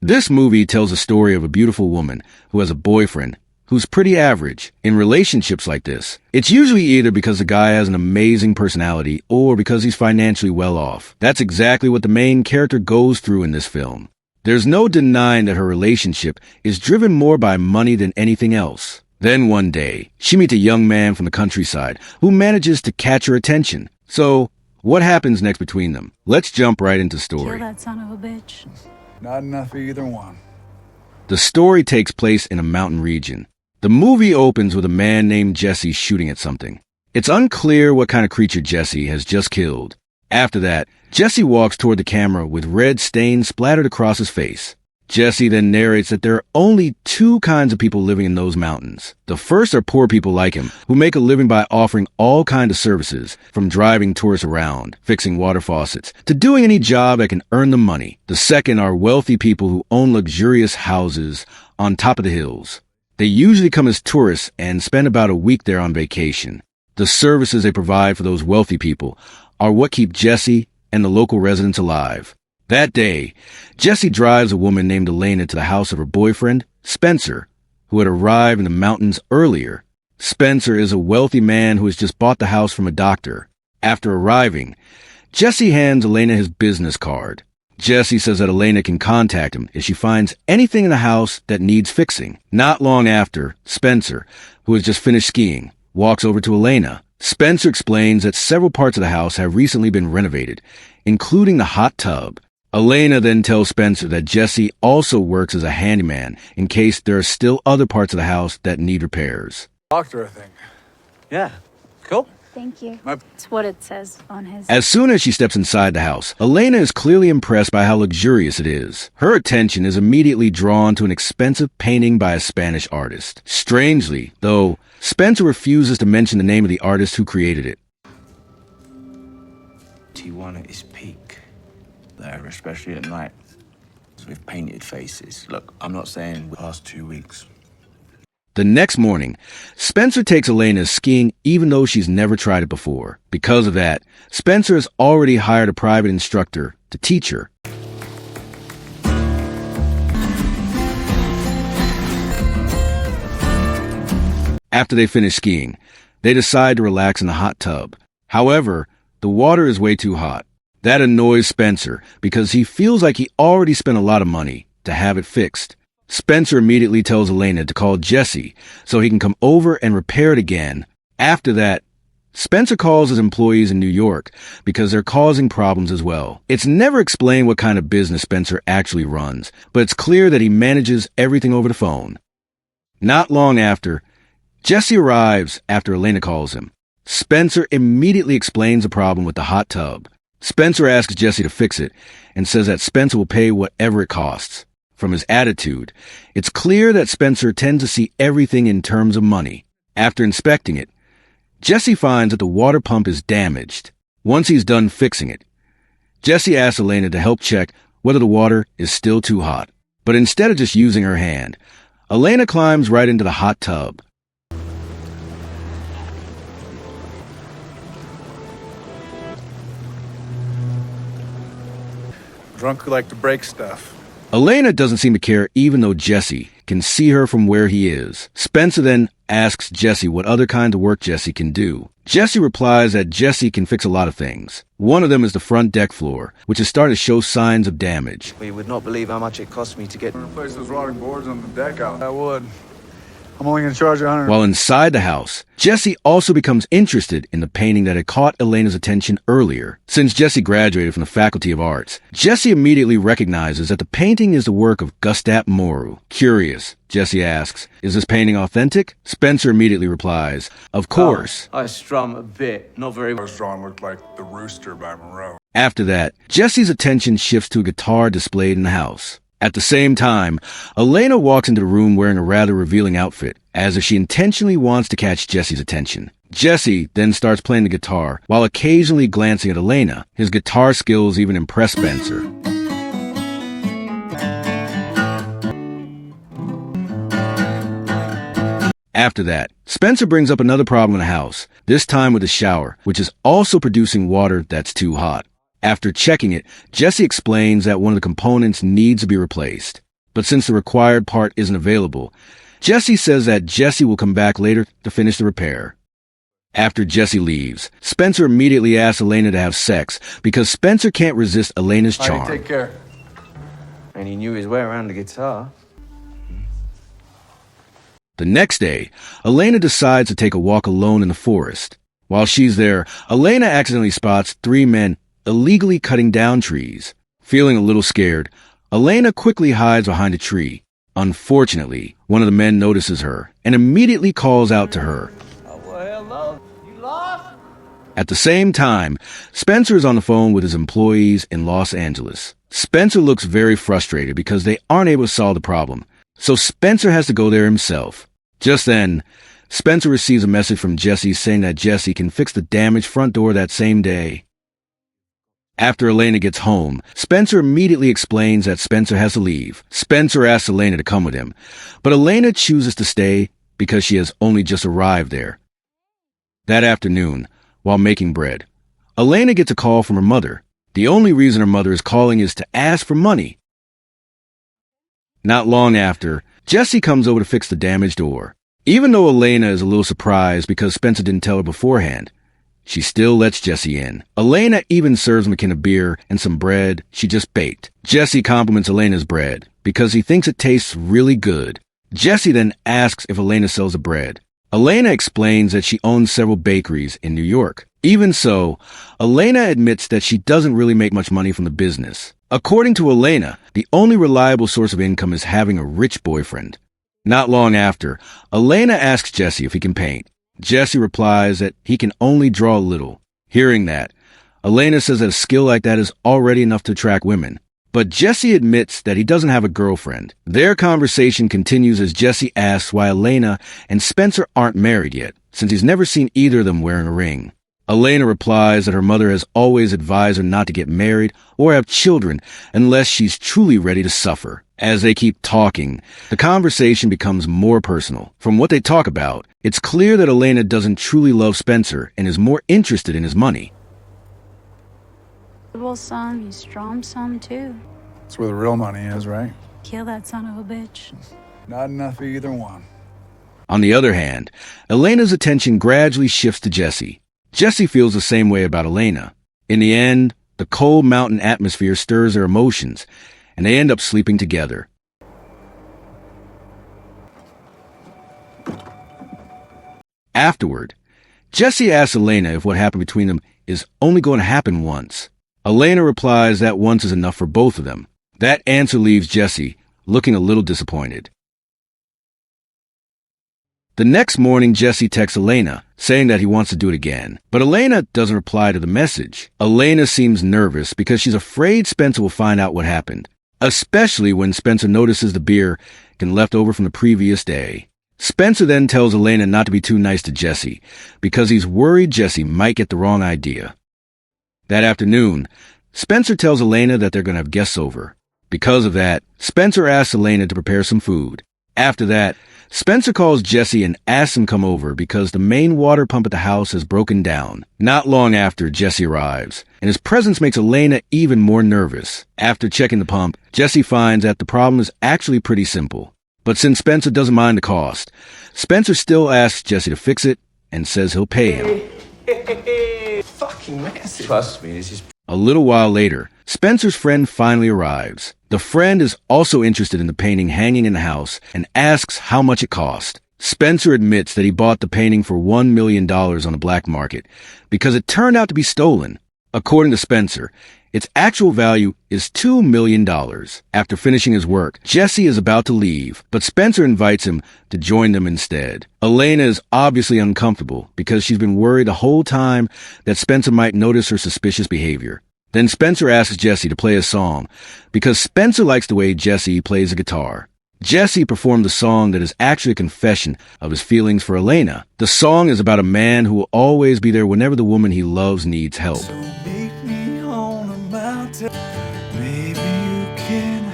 This movie tells a story of a beautiful woman who has a boyfriend who's pretty average. In relationships like this, it's usually either because the guy has an amazing personality or because he's financially well off. That's exactly what the main character goes through in this film. There's no denying that her relationship is driven more by money than anything else. Then one day, she meets a young man from the countryside who manages to catch her attention. So, what happens next between them? Let's jump right into the story. Kill that son of a bitch. Not enough for either one. The story takes place in a mountain region. The movie opens with a man named Jesse shooting at something. It's unclear what kind of creature Jesse has just killed. After that, Jesse walks toward the camera with red stains splattered across his face. Jesse then narrates that there are only two kinds of people living in those mountains. The first are poor people like him, who make a living by offering all kinds of services, from driving tourists around, fixing water faucets, to doing any job that can earn them money. The second are wealthy people who own luxurious houses on top of the hills. They usually come as tourists and spend about a week there on vacation. The services they provide for those wealthy people are what keep Jesse and the local residents alive. That day, Jesse drives a woman named Elena to the house of her boyfriend, Spencer, who had arrived in the mountains earlier. Spencer is a wealthy man who has just bought the house from a doctor. After arriving, Jesse hands Elena his business card. Jesse says that Elena can contact him if she finds anything in the house that needs fixing. Not long after, Spencer, who has just finished skiing, walks over to Elena. Spencer explains that several parts of the house have recently been renovated, including the hot tub. Elena then tells Spencer that Jesse also works as a handyman in case there are still other parts of the house that need repairs. Doctor, I think. Yeah, cool. Thank you. That's what it says on his... As soon as she steps inside the house, Elena is clearly impressed by how luxurious it is. Her attention is immediately drawn to an expensive painting by a Spanish artist. Strangely, though, Spencer refuses to mention the name of the artist who created it. Tijuana is peak there, especially at night. So we've painted faces. Look, I'm not saying the past 2 weeks. The next morning, Spencer takes Elena skiing even though she's never tried it before. Because of that, Spencer has already hired a private instructor to teach her. After they finish skiing, they decide to relax in the hot tub. However, the water is way too hot. That annoys Spencer because he feels like he already spent a lot of money to have it fixed. Spencer immediately tells Elena to call Jesse so he can come over and repair it again. After that, Spencer calls his employees in New York because they're causing problems as well. It's never explained what kind of business Spencer actually runs, but it's clear that he manages everything over the phone. Not long after, Jesse arrives after Elena calls him. Spencer immediately explains the problem with the hot tub. Spencer asks Jesse to fix it and says that Spencer will pay whatever it costs. From his attitude, it's clear that Spencer tends to see everything in terms of money. After inspecting it, Jesse finds that the water pump is damaged. Once he's done fixing it, Jesse asks Elena to help check whether the water is still too hot. But instead of just using her hand, Elena climbs right into the hot tub. Drunk who like to break stuff. Elena doesn't seem to care even though Jesse can see her from where he is. Spencer then asks Jesse what other kind of work Jesse can do. Jesse replies that Jesse can fix a lot of things. One of them is the front deck floor, which is starting to show signs of damage. We would not believe how much it cost me to get... Replace those rotting boards on the deck out. I would. I'm only going to charge you $100. While inside the house, Jesse also becomes interested in the painting that had caught Elena's attention earlier. Since Jesse graduated from the Faculty of Arts, Jesse immediately recognizes that the painting is the work of Gustave Moreau. Curious, Jesse asks, "Is this painting authentic?" Spencer immediately replies, "Of course." I strum a bit, not very This drawing looked like The Rooster by Moreau. After that, Jesse's attention shifts to a guitar displayed in the house. At the same time, Elena walks into the room wearing a rather revealing outfit, as if she intentionally wants to catch Jesse's attention. Jesse then starts playing the guitar, while occasionally glancing at Elena. His guitar skills even impress Spencer. After that, Spencer brings up another problem in the house, this time with the shower, which is also producing water that's too hot. After checking it, Jesse explains that one of the components needs to be replaced. but since the required part isn't available, Jesse says that Jesse will come back later to finish the repair. After Jesse leaves, Spencer immediately asks Elena to have sex because Spencer can't resist Elena's charm. All right, take care. And he knew his way around the guitar. The next day, Elena decides to take a walk alone in the forest. While she's there, Elena accidentally spots 3 men illegally cutting down trees. Feeling a little scared, Elena quickly hides behind a tree. Unfortunately, one of the men notices her and immediately calls out to her. Hello? You lost? At the same time, Spencer is on the phone with his employees in Los Angeles. Spencer looks very frustrated because they aren't able to solve the problem, so Spencer has to go there himself. Just then, Spencer receives a message from Jesse saying that Jesse can fix the damaged front door that same day. After Elena gets home, Spencer immediately explains that Spencer has to leave. Spencer asks Elena to come with him, but Elena chooses to stay because she has only just arrived there. That afternoon, while making bread, Elena gets a call from her mother. The only reason her mother is calling is to ask for money. Not long after, Jesse comes over to fix the damaged door. Even though Elena is a little surprised because Spencer didn't tell her beforehand, she still lets Jesse in. Elena even serves McKenna beer and some bread she just baked. Jesse compliments Elena's bread because he thinks it tastes really good. Jesse then asks if Elena sells the bread. Elena explains that she owns several bakeries in New York. Even so, Elena admits that she doesn't really make much money from the business. According to Elena, the only reliable source of income is having a rich boyfriend. Not long after, Elena asks Jesse if he can paint. Jesse replies that he can only draw a little. Hearing that, Elena says that a skill like that is already enough to attract women. But Jesse admits that he doesn't have a girlfriend. Their conversation continues as Jesse asks why Elena and Spencer aren't married yet, since he's never seen either of them wearing a ring. Elena replies that her mother has always advised her not to get married or have children unless she's truly ready to suffer. As they keep talking, the conversation becomes more personal. From what they talk about, it's clear that Elena doesn't truly love Spencer and is more interested in his money. Some, you strom some too. That's where the real money is, right? Kill that son of a bitch. Not enough for either one. On the other hand, Elena's attention gradually shifts to Jesse. Jesse feels the same way about Elena. In the end, the cold mountain atmosphere stirs their emotions, and they end up sleeping together. Afterward, Jesse asks Elena if what happened between them is only going to happen once. Elena replies that once is enough for both of them. That answer leaves Jesse looking a little disappointed. The next morning, Jesse texts Elena, saying that he wants to do it again. But Elena doesn't reply to the message. Elena seems nervous because she's afraid Spencer will find out what happened, especially when Spencer notices the beer can left over from the previous day. Spencer then tells Elena not to be too nice to Jesse because he's worried Jesse might get the wrong idea. That afternoon, Spencer tells Elena that they're going to have guests over. Because of that, Spencer asks Elena to prepare some food. After that, Spencer calls Jesse and asks him to come over because the main water pump at the house has broken down. Not long after, Jesse arrives, and his presence makes Elena even more nervous. After checking the pump, Jesse finds that the problem is actually pretty simple. But since Spencer doesn't mind the cost, Spencer still asks Jesse to fix it and says he'll pay him. Fucking massive. Trust me, this is... A little while later, Spencer's friend finally arrives. The friend is also interested in the painting hanging in the house and asks how much it cost. Spencer admits that he bought the painting for $1 million on the black market because it turned out to be stolen. According to Spencer, its actual value is $2 million. After finishing his work, Jesse is about to leave, but Spencer invites him to join them instead. Elena is obviously uncomfortable because she's been worried the whole time that Spencer might notice her suspicious behavior. Then Spencer asks Jesse to play a song because Spencer likes the way Jesse plays the guitar. Jesse performed a song that is actually a confession of his feelings for Elena. The song is about a man who will always be there whenever the woman he loves needs help. So meet me on a mountain. Maybe you can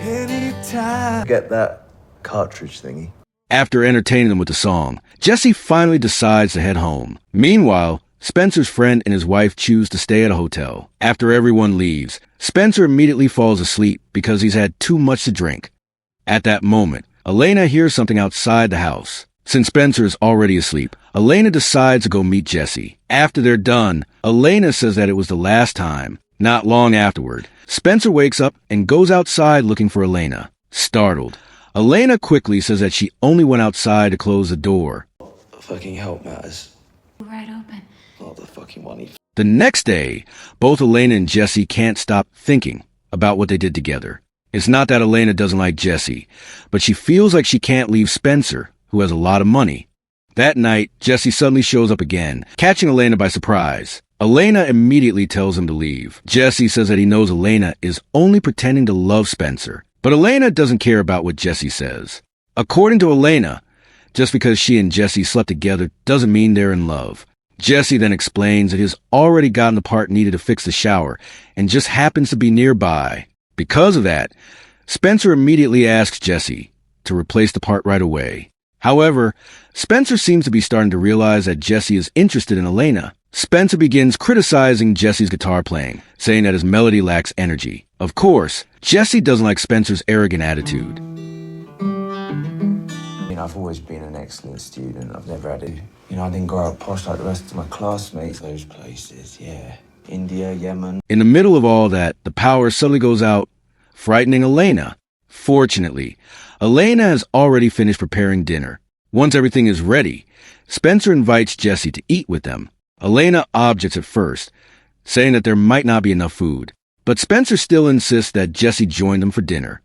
anytime. Get that cartridge thingy. After entertaining them with the song, Jesse finally decides to head home. Meanwhile, Spencer's friend and his wife choose to stay at a hotel. After everyone leaves, Spencer immediately falls asleep because he's had too much to drink. At that moment, Elena hears something outside the house. Since Spencer is already asleep, Elena decides to go meet Jesse. After they're done, Elena says that it was the last time. Not long afterward, Spencer wakes up and goes outside looking for Elena. Startled, Elena quickly says that she only went outside to close the door. Fucking help matters. Right open. Not the fucking one he... The next day, both Elena and Jesse can't stop thinking about what they did together. It's not that Elena doesn't like Jesse, but she feels like she can't leave Spencer, who has a lot of money. That night, Jesse suddenly shows up again, catching Elena by surprise. Elena immediately tells him to leave. Jesse says that he knows Elena is only pretending to love Spencer, but Elena doesn't care about what Jesse says. According to Elena, just because she and Jesse slept together doesn't mean they're in love. Jesse then explains that he's already gotten the part needed to fix the shower and just happens to be nearby. Because of that, Spencer immediately asks Jesse to replace the part right away. However, Spencer seems to be starting to realize that Jesse is interested in Elena. Spencer begins criticizing Jesse's guitar playing, saying that his melody lacks energy. Of course, Jesse doesn't like Spencer's arrogant attitude. I've always been an excellent student. I've never had it. I didn't grow up posh like the rest of my classmates. Those places, yeah. India, Yemen. In the middle of all that, the power suddenly goes out, frightening Elena. Fortunately, Elena has already finished preparing dinner. Once everything is ready, Spencer invites Jesse to eat with them. Elena objects at first, saying that there might not be enough food, but Spencer still insists that Jesse join them for dinner.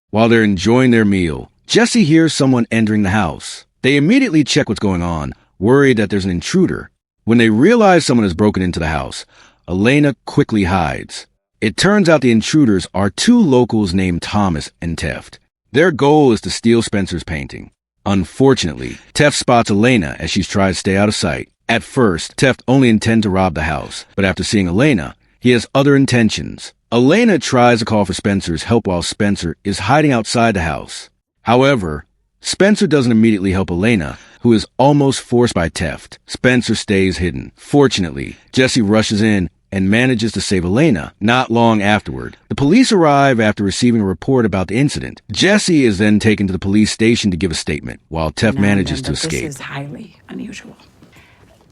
While they're enjoying their meal, Jesse hears someone entering the house. They immediately check what's going on, worried that there's an intruder. When they realize someone has broken into the house, Elena quickly hides. It turns out the intruders are two locals named Thomas and Teft. Their goal is to steal Spencer's painting. Unfortunately, Teft spots Elena as she tries to stay out of sight. At first, Teft only intends to rob the house, but after seeing Elena, he has other intentions. Elena tries to call for Spencer's help while Spencer is hiding outside the house. However, Spencer doesn't immediately help Elena, who is almost forced by Teft. Spencer stays hidden. Fortunately, Jesse rushes in and manages to save Elena. Not long afterward, the police arrive after receiving a report about the incident. Jesse is then taken to the police station to give a statement, while Teft manages to escape. This is highly unusual.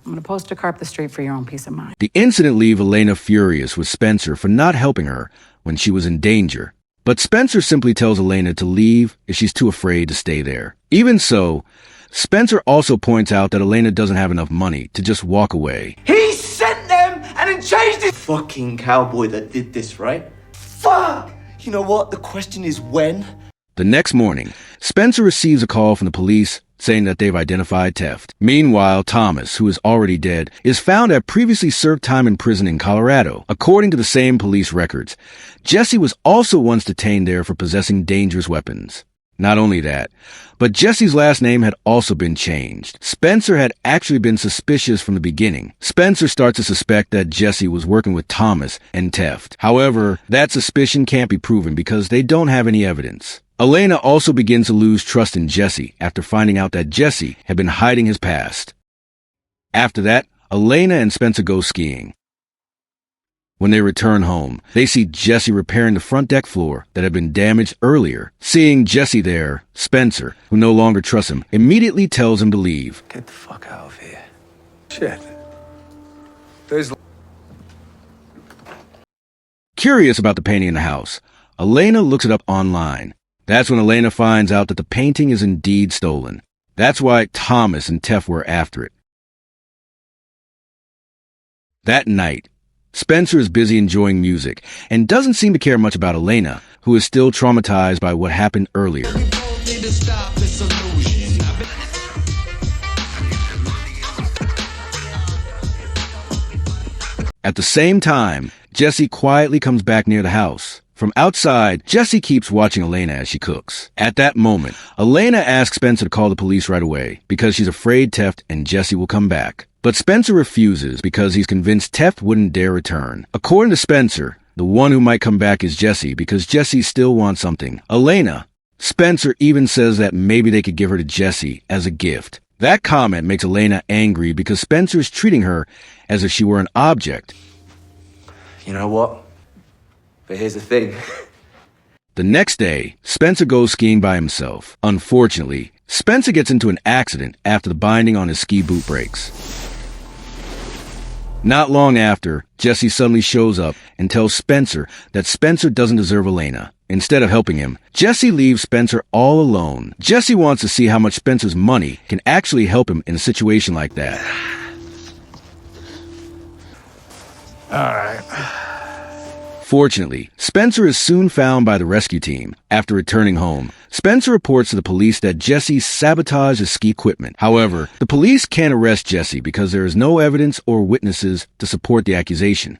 I'm going to post a car up the street for your own peace of mind. The incident leaves Elena furious with Spencer for not helping her when she was in danger. But Spencer simply tells Elena to leave if she's too afraid to stay there. Even so, Spencer also points out that Elena doesn't have enough money to just walk away. He sent them and then changed it. Fucking cowboy that did this, right? Fuck! You know what? The question is when? The next morning, Spencer receives a call from the police saying that they've identified Teft. Meanwhile, Thomas, who is already dead, is found to have previously served time in prison in Colorado. According to the same police records, Jesse was also once detained there for possessing dangerous weapons. Not only that, but Jesse's last name had also been changed. Spencer had actually been suspicious from the beginning. Spencer starts to suspect that Jesse was working with Thomas and Teft. However, that suspicion can't be proven because they don't have any evidence. Elena also begins to lose trust in Jesse after finding out that Jesse had been hiding his past. After that, Elena and Spencer go skiing. When they return home, they see Jesse repairing the front deck floor that had been damaged earlier. Seeing Jesse there, Spencer, who no longer trusts him, immediately tells him to leave. Get the fuck out of here. Shit. There's... Curious about the painting in the house, Elena looks it up online. That's when Elena finds out that the painting is indeed stolen. That's why Thomas and Teft were after it. That night, Spencer is busy enjoying music and doesn't seem to care much about Elena, who is still traumatized by what happened earlier. At the same time, Jesse quietly comes back near the house. From outside, Jesse keeps watching Elena as she cooks. At that moment, Elena asks Spencer to call the police right away because she's afraid Teft and Jesse will come back. But Spencer refuses because he's convinced Teft wouldn't dare return. According to Spencer, the one who might come back is Jesse because Jesse still wants something. Elena. Spencer even says that maybe they could give her to Jesse as a gift. That comment makes Elena angry because Spencer is treating her as if she were an object. You know what? But here's the thing. The next day, Spencer goes skiing by himself. Unfortunately, Spencer gets into an accident after the binding on his ski boot breaks. Not long after, Jesse suddenly shows up and tells Spencer that Spencer doesn't deserve Elena. Instead of helping him, Jesse leaves Spencer all alone. Jesse wants to see how much Spencer's money can actually help him in a situation like that. All right. Fortunately, Spencer is soon found by the rescue team. After returning home, Spencer reports to the police that Jesse sabotaged his ski equipment. However, the police can't arrest Jesse because there is no evidence or witnesses to support the accusation.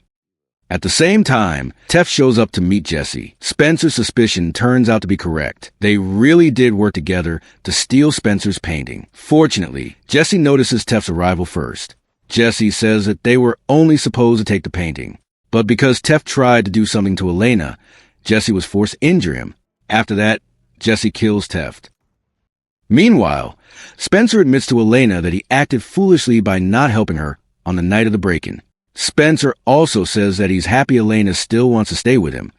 At the same time, Tef shows up to meet Jesse. Spencer's suspicion turns out to be correct. They really did work together to steal Spencer's painting. Fortunately, Jesse notices Tef's arrival first. Jesse says that they were only supposed to take the painting. But because Tef tried to do something to Elena, Jesse was forced to injure him. After that, Jesse kills Tef. Meanwhile, Spencer admits to Elena that he acted foolishly by not helping her on the night of the break-in. Spencer also says that he's happy Elena still wants to stay with him.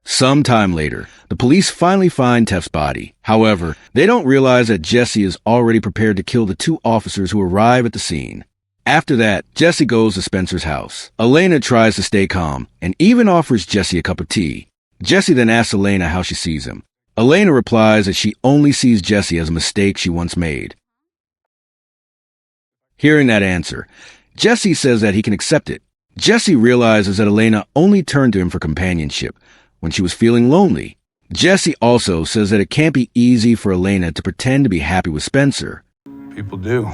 Sometime later, the police finally find Tef's body. However, they don't realize that Jesse is already prepared to kill the two officers who arrive at the scene. After that, Jesse goes to Spencer's house. Elena tries to stay calm and even offers Jesse a cup of tea. Jesse then asks Elena how she sees him. Elena replies that she only sees Jesse as a mistake she once made. Hearing that answer, Jesse says that he can accept it. Jesse realizes that Elena only turned to him for companionship when she was feeling lonely. Jesse also says that it can't be easy for Elena to pretend to be happy with Spencer. People do.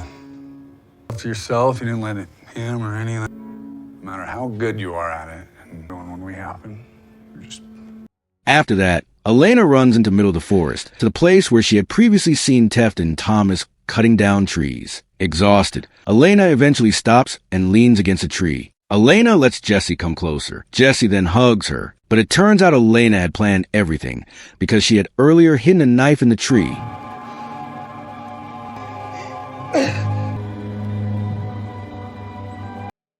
To yourself, you didn't let it him or any of that. No matter how good you are at it, and when we happen, you're just... After that, Elena runs into the middle of the forest, to the place where she had previously seen Tef and Thomas cutting down trees. Exhausted, Elena eventually stops and leans against a tree. Elena lets Jesse come closer. Jesse then hugs her, but it turns out Elena had planned everything because she had earlier hidden a knife in the tree.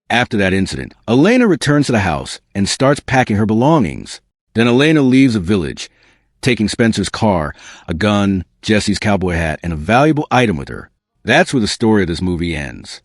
After that incident, Elena returns to the house and starts packing her belongings. Then Elena leaves the village, taking Spencer's car, a gun, Jesse's cowboy hat, and a valuable item with her. That's where the story of this movie ends.